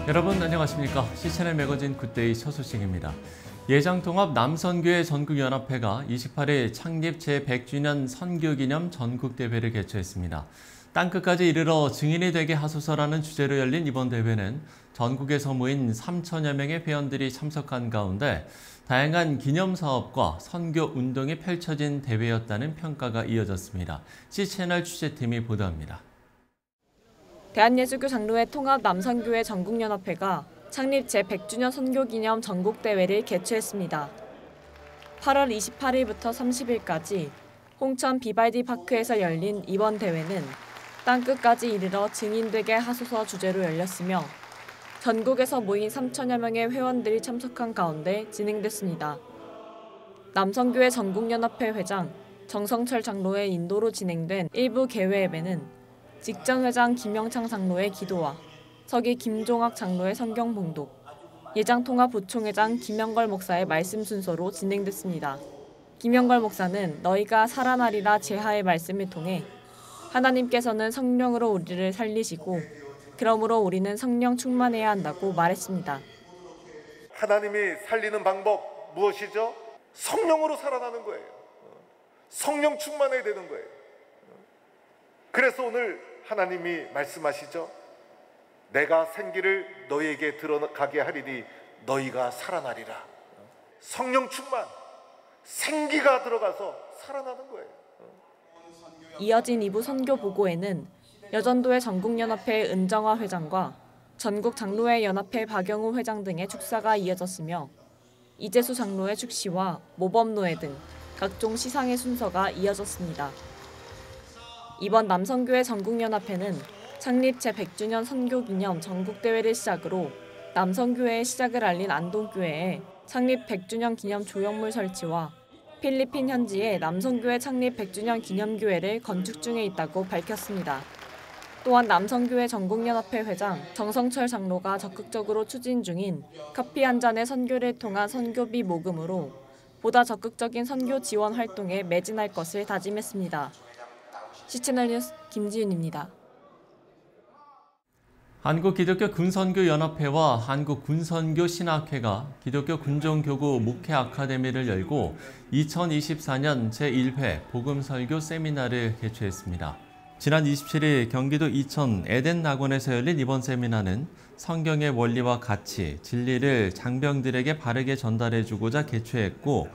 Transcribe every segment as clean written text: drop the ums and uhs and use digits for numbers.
여러분 안녕하십니까? 시채널 매거진 굿데이 첫 소식입니다. 예장통합 남선교회 전국연합회가 28일 창립 제100주년 선교기념 전국대회를 개최했습니다. 땅끝까지 이르러 증인이 되게 하소서라는 주제로 열린 이번 대회는 전국에서 모인 3천여 명의 회원들이 참석한 가운데 다양한 기념사업과 선교운동이 펼쳐진 대회였다는 평가가 이어졌습니다. C채널 취재팀이 보도합니다. 대한예수교 장로회 통합 남선교회 전국연합회가 창립 제100주년 선교기념 전국대회를 개최했습니다. 8월 28일부터 30일까지 홍천 비발디 파크에서 열린 이번 대회는 땅끝까지 이르러 증인되게 하소서 주제로 열렸으며 전국에서 모인 3천여 명의 회원들이 참석한 가운데 진행됐습니다. 남선교회 전국연합회 회장 정성철 장로의 인도로 진행된 일부 개회 예배는 직전 회장 김영창 장로의 기도와 서기 김종학 장로의 성경 봉독, 예장통합 부총회장 김영걸 목사의 말씀 순서로 진행됐습니다. 김영걸 목사는 너희가 살아나리라 제하의 말씀을 통해 하나님께서는 성령으로 우리를 살리시고 그러므로 우리는 성령 충만해야 한다고 말했습니다. 하나님이 살리는 방법 무엇이죠? 성령으로 살아나는 거예요. 성령 충만해야 되는 거예요. 그래서 오늘 하나님이 말씀하시죠. 내가 생기를 너희에게 들어가게 하리니 너희가 살아나리라. 성령 충만, 생기가 들어가서 살아나는 거예요. 이어진 2부 선교 보고에는 여전도회 전국연합회 은정화 회장과 전국장로회 연합회 박영우 회장 등의 축사가 이어졌으며 이재수 장로의 축시와 모범노회 등 각종 시상의 순서가 이어졌습니다. 이번 남선교회 전국연합회는 창립 제100주년 선교기념 전국대회를 시작으로 남선교회의 시작을 알린 안동교회에 창립 100주년 기념 조형물 설치와 필리핀 현지에 남선교회 창립 100주년 기념교회를 건축 중에 있다고 밝혔습니다. 또한 남선교회 전국연합회 회장 정성철 장로가 적극적으로 추진 중인 커피 한 잔의 선교를 통한 선교비 모금으로 보다 적극적인 선교 지원 활동에 매진할 것을 다짐했습니다. C채널 뉴스 김지윤입니다. 한국기독교군선교연합회와 한국군선교신학회가 기독교 군종교구 목회 아카데미를 열고 2024년 제1회 복음설교 세미나를 개최했습니다. 지난 27일 경기도 이천 에덴낙원에서 열린 이번 세미나는 성경의 원리와 가치, 진리를 장병들에게 바르게 전달해주고자 개최했고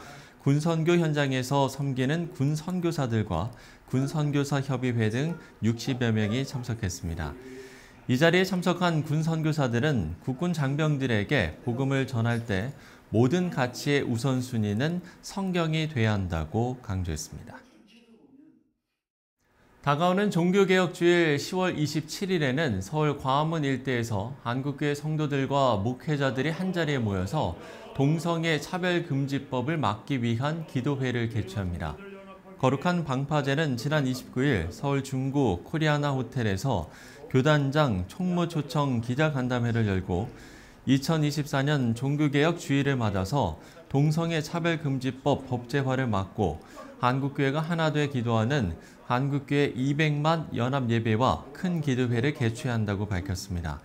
군선교 현장에서 섬기는 군선교사들과 군선교사협의회 등 60여 명이 참석했습니다. 이 자리에 참석한 군선교사들은 국군 장병들에게 복음을 전할 때 모든 가치의 우선순위는 성경이 돼야 한다고 강조했습니다. 다가오는 종교개혁주일 10월 27일에는 서울 광화문 일대에서 한국교회 성도들과 목회자들이 한자리에 모여서 동성애 차별금지법을 막기 위한 기도회를 개최합니다. 거룩한 방파제는 지난 29일 서울 중구 코리아나 호텔에서 교단장 총무 초청 기자간담회를 열고 2024년 종교개혁 주일을 맞아서 동성애 차별금지법 법제화를 막고 한국교회가 하나 돼 기도하는 한국교회 200만 연합예배와 큰 기도회를 개최한다고 밝혔습니다.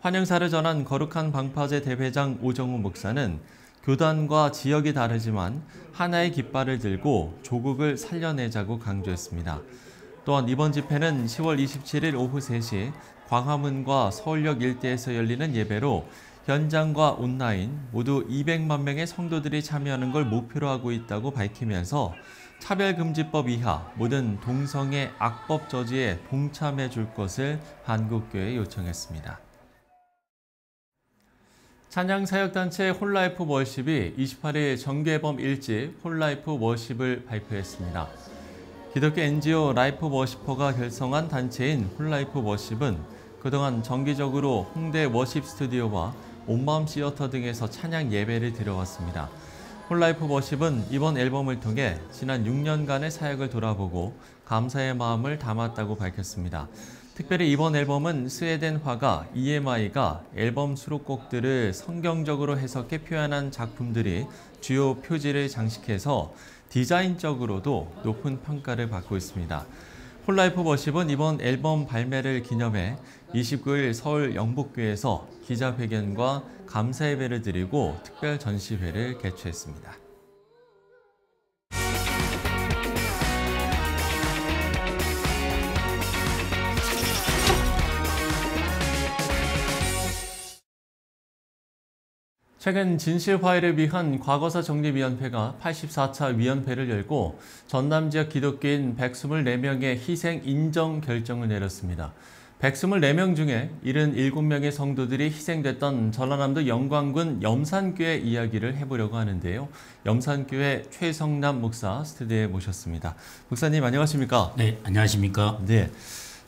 환영사를 전한 거룩한 방파제 대회장 오정우 목사는 교단과 지역이 다르지만 하나의 깃발을 들고 조국을 살려내자고 강조했습니다. 또한 이번 집회는 10월 27일 오후 3시 광화문과 서울역 일대에서 열리는 예배로 현장과 온라인 모두 200만 명의 성도들이 참여하는 걸 목표로 하고 있다고 밝히면서 차별금지법 이하 모든 동성애 악법 저지에 동참해 줄 것을 한국교회에 요청했습니다. 찬양사역단체 홀라이프 월십이 28일 정규앨범 1집 홀라이프 월십을 발표했습니다. 기독교 NGO 라이프 워시퍼가 결성한 단체인 홀라이프 워십은 그동안 정기적으로 홍대 워십 스튜디오와 온마음 시어터 등에서 찬양 예배를 드려왔습니다. 홀라이프 워십은 이번 앨범을 통해 지난 6년간의 사역을 돌아보고 감사의 마음을 담았다고 밝혔습니다. 특별히 이번 앨범은 스웨덴 화가 EMI가 앨범 수록곡들을 성경적으로 해석해 표현한 작품들이 주요 표지를 장식해서 디자인적으로도 높은 평가를 받고 있습니다. 홀라이프 워십은 이번 앨범 발매를 기념해 29일 서울 영복교에서 기자회견과 감사 예배를 드리고 특별 전시회를 개최했습니다. 최근 진실화해를 위한 과거사 정립위원회가 84차 위원회를 열고 전남 지역 기독교인 124명의 희생 인정 결정을 내렸습니다. 124명 중에 77명의 성도들이 희생됐던 전라남도 영광군 염산교회 이야기를 해보려고 하는데요. 염산교회 최성남 목사 스튜디오에 모셨습니다. 목사님 안녕하십니까? 네, 안녕하십니까? 네.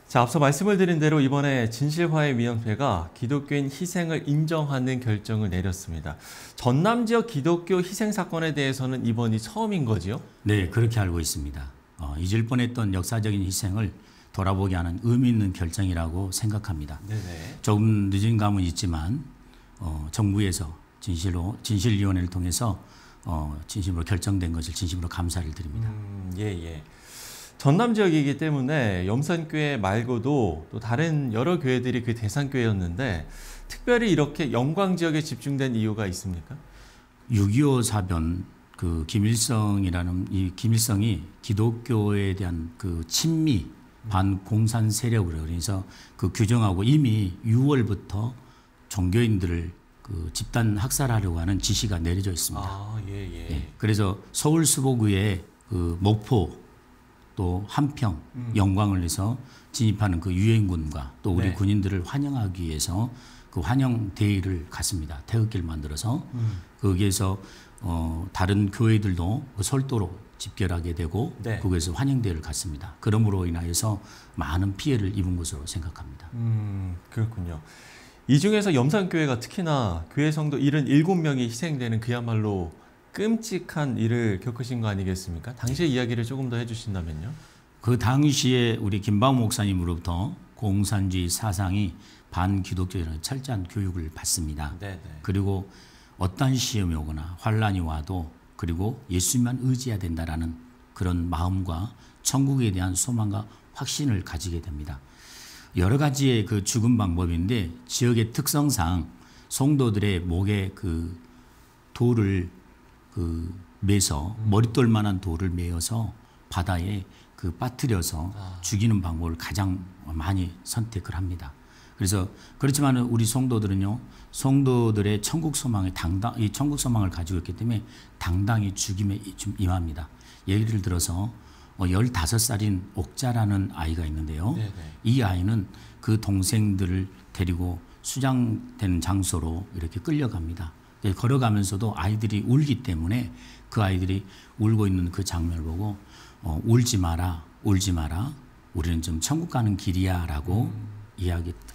자, 앞서 말씀을 드린 대로 이번에 진실화해위원회가 기독교인 희생을 인정하는 결정을 내렸습니다. 전남 지역 기독교 희생 사건에 대해서는 이번이 처음인 거지요? 네, 그렇게 알고 있습니다. 잊을 뻔했던 역사적인 희생을 돌아보게 하는 의미 있는 결정이라고 생각합니다. 네네. 조금 늦은 감은 있지만 정부에서 진실위원회를 통해서 진심으로 결정된 것을 진심으로 감사를 드립니다. 예. 전남 지역이기 때문에 염산교회 말고도 또 다른 여러 교회들이 그 대상교회였는데 특별히 이렇게 영광 지역에 집중된 이유가 있습니까? 6.25 사변 그 김일성이라는 이 김일성이 기독교에 대한 그 친미 반공산 세력으로 그래서 그 규정하고 이미 6월부터 종교인들을 그 집단 학살하려고 하는 지시가 내려져 있습니다. 예. 그래서 서울 수보구에 그 목포 또 한평, 영광을 해서 진입하는 그 유엔군과 또 우리 군인들을 환영하기 위해서 그 환영 대회를 갔습니다. 태극기를 만들어서 거기에서 다른 교회들도 그 설도로 집결하게 되고 거기에서 환영 대회를 갔습니다. 그러므로 인하여서 많은 피해를 입은 것으로 생각합니다. 그렇군요. 이 중에서 염산교회가 특히나 교회 성도 77명이 희생되는 그야말로 끔찍한 일을 겪으신 거 아니겠습니까? 당시의 이야기를 조금 더 해주신다면요. 그 당시에 우리 김바우 목사님으로부터 공산주의 사상이 반기독교라는 철저한 교육을 받습니다. 그리고 어떤 시험이 오거나 환란이 와도 그리고 예수님만 의지해야 된다라는 그런 마음과 천국에 대한 소망과 확신을 가지게 됩니다. 여러 가지의 그 죽음 방법인데 지역의 특성상 성도들의 목에 그 돌을 매서 머릿돌만한 돌을 매어서 바다에 그 빠뜨려서 죽이는 방법을 가장 많이 선택을 합니다. 그래서 그렇지만 우리 성도들은요, 성도들의 천국 소망을 이 천국 소망을 가지고 있기 때문에 당당히 죽임에 좀 임합니다. 예를 들어서 15살인 옥자라는 아이가 있는데요. 이 아이는 그 동생들을 데리고 수장된 장소로 이렇게 끌려갑니다. 걸어가면서도 아이들이 울기 때문에 그 아이들이 울고 있는 그 장면을 보고 울지 마라, 울지 마라. 우리는 좀 천국 가는 길이야 라고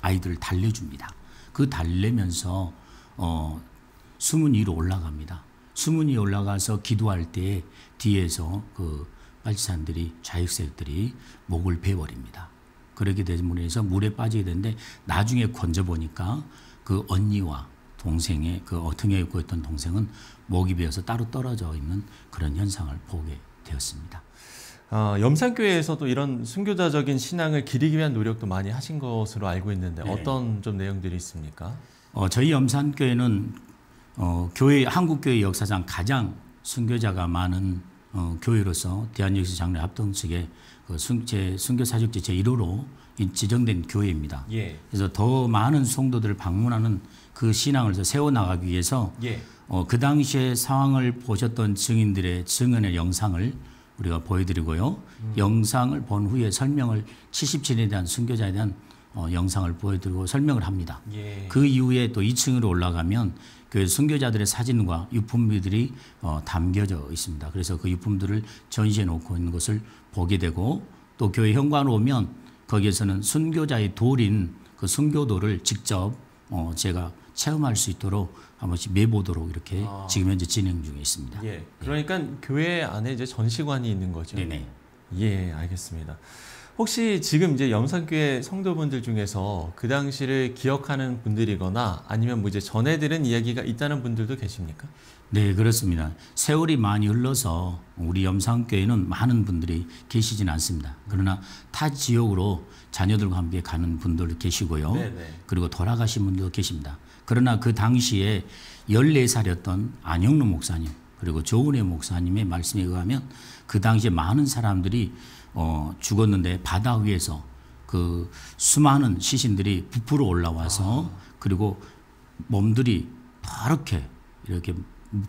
아이들을 달래줍니다. 그 달래면서 수문 위로 올라갑니다. 수문 위에 올라가서 기도할 때 뒤에서 그 빨치산들이 좌익색들이 목을 베어버립니다. 그렇게 되면서 물에 빠지게 되는데 나중에 건져보니까 그 언니와 동생의 그 등에 입고 있던 동생은 목이 베어서 따로 떨어져 있는 그런 현상을 보게 되었습니다. 염산교회에서도 이런 순교자적인 신앙을 기리기 위한 노력도 많이 하신 것으로 알고 있는데 어떤 좀 내용들이 있습니까? 저희 염산교회는 한국교회 역사상 가장 순교자가 많은 교회로서 대한역사장로 합동 측의 순교사직제 제1호로 지정된 교회입니다. 그래서 더 많은 성도들을 방문하는 그 신앙을 세워나가기 위해서 그 당시의 상황을 보셨던 증인들의 증언의 영상을 우리가 보여드리고요. 영상을 본 후에 설명을 77에 대한 순교자에 대한 영상을 보여드리고 설명을 합니다. 그 이후에 또 2층으로 올라가면 그 순교자들의 사진과 유품들이 담겨져 있습니다. 그래서 그 유품들을 전시해 놓고 있는 것을 보게 되고 또 교회 현관으로 오면 거기에서는 순교자의 돌인 그 순교도를 직접 제가 체험할 수 있도록 한 번씩 매보도록 이렇게 지금 현재 진행 중에 있습니다. 그러니까 교회 안에 이제 전시관이 있는 거죠. 네네. 예, 알겠습니다. 혹시 지금 이제 염산교회 성도분들 중에서 그 당시를 기억하는 분들이거나 아니면 뭐 이제 전해 들은 이야기가 있다는 분들도 계십니까? 네, 그렇습니다. 세월이 많이 흘러서 우리 염산교회는 많은 분들이 계시진 않습니다. 그러나 타 지역으로 자녀들과 함께 가는 분들도 계시고요. 네네. 그리고 돌아가신 분들도 계십니다. 그러나 그 당시에 14살이었던 안영로 목사님 그리고 조은혜 목사님의 말씀에 의하면 그 당시에 많은 사람들이 죽었는데 바다 위에서 그 수많은 시신들이 부풀어 올라와서 그리고 몸들이 더럽게 이렇게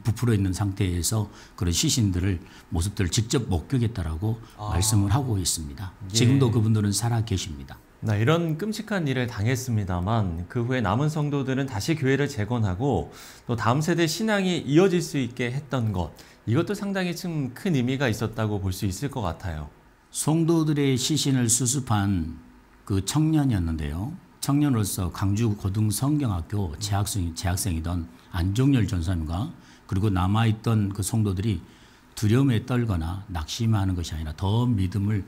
부풀어 있는 상태에서 그런 시신들을 모습들을 직접 목격했다라고 말씀을 하고 있습니다. 예. 지금도 그분들은 살아 계십니다. 네, 이런 끔찍한 일을 당했습니다만 그 후에 남은 성도들은 다시 교회를 재건하고 또 다음 세대 신앙이 이어질 수 있게 했던 것, 이것도 상당히 좀 큰 의미가 있었다고 볼 수 있을 것 같아요. 성도들의 시신을 수습한 그 청년이었는데요. 청년으로서 광주 고등성경학교 재학생이던 안종열 전사님과 그리고 남아있던 그 성도들이 두려움에 떨거나 낙심하는 것이 아니라 더 믿음을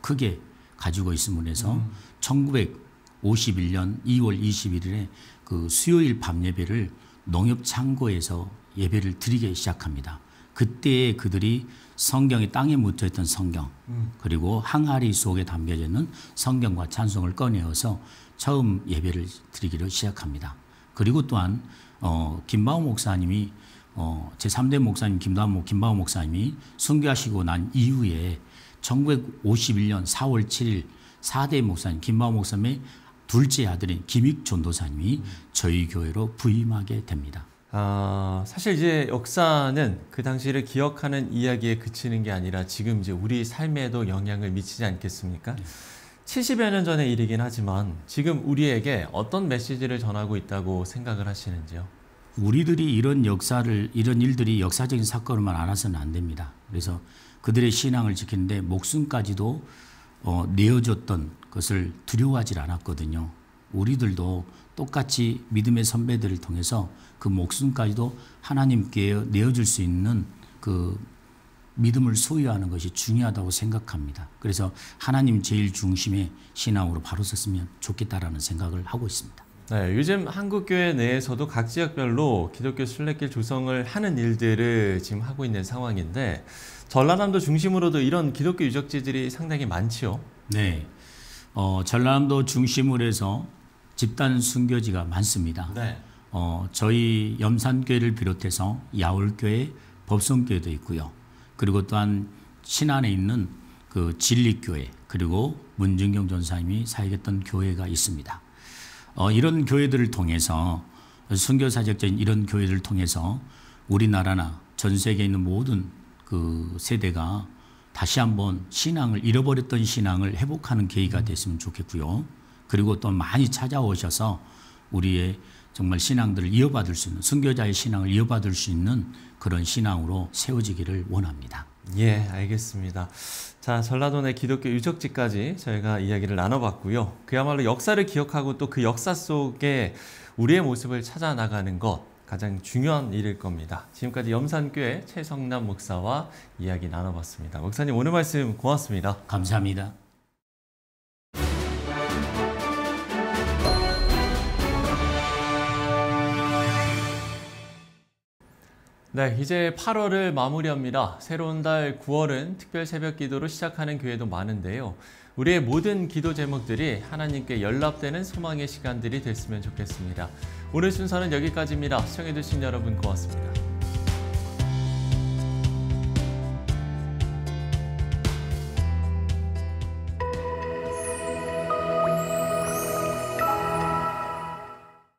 크게 가지고 있음으로 해서 1951년 2월 21일에 그 수요일 밤 예배를 농협창고에서 예배를 드리기 시작합니다. 그때 그들이 성경에 땅에 묻혀있던 성경 그리고 항아리 속에 담겨져 있는 성경과 찬송을 꺼내어서 처음 예배를 드리기를 시작합니다. 그리고 또한 김바오 목사님이 제3대 목사님 김바오 목사님이 순교하시고 난 이후에 1951년 4월 7일 4대 목사님 김바오 목사님의 둘째 아들인 김익 전도사님이 저희 교회로 부임하게 됩니다. 사실 이제 역사는 그 당시를 기억하는 이야기에 그치는 게 아니라 지금 이제 우리 삶에도 영향을 미치지 않겠습니까? 70여 년 전의 일이긴 하지만 지금 우리에게 어떤 메시지를 전하고 있다고 생각을 하시는지요? 우리들이 이런 일들이 역사적인 사건으로만 알아서는 안 됩니다. 그래서 그들의 신앙을 지키는데 목숨까지도 내어줬던 것을 두려워하지 않았거든요. 우리들도 똑같이 믿음의 선배들을 통해서 그 목숨까지도 하나님께 내어줄 수 있는 그 믿음을 소유하는 것이 중요하다고 생각합니다. 그래서 하나님 제일 중심의 신앙으로 바로 섰으면 좋겠다라는 생각을 하고 있습니다. 네, 요즘 한국교회 내에서도 각 지역별로 기독교 순례길 조성을 하는 일들을 지금 하고 있는 상황인데 전라남도 중심으로도 이런 기독교 유적지들이 상당히 많지요. 네, 전라남도 중심으로 해서 집단 순교지가 많습니다. 네. 저희 염산교회를 비롯해서 야울교회, 법성교회도 있고요. 그리고 또한 신안에 있는 그 진리교회 그리고 문중경 전사님이 사역했던 교회가 있습니다. 이런 교회들을 통해서 순교사역자인 이런 교회들을 통해서 우리나라나 전 세계에 있는 모든 그 세대가 다시 한번 잃어버렸던 신앙을 회복하는 계기가 됐으면 좋겠고요. 그리고 또 많이 찾아오셔서 우리의 정말 신앙들을 이어받을 수 있는 순교자의 신앙을 이어받을 수 있는 그런 신앙으로 세워지기를 원합니다. 예, 알겠습니다. 자, 전라도 내 기독교 유적지까지 저희가 이야기를 나눠봤고요. 그야말로 역사를 기억하고 또 그 역사 속에 우리의 모습을 찾아 나가는 것 가장 중요한 일일 겁니다. 지금까지 염산교회 최성남 목사와 이야기 나눠봤습니다. 목사님 오늘 말씀 고맙습니다. 감사합니다. 네, 이제 8월을 마무리합니다. 새로운 달 9월은 특별 새벽 기도로 시작하는 교회도 많은데요. 우리의 모든 기도 제목들이 하나님께 연락되는 소망의 시간들이 됐으면 좋겠습니다. 오늘 순서는 여기까지입니다. 시청해주신 여러분 고맙습니다.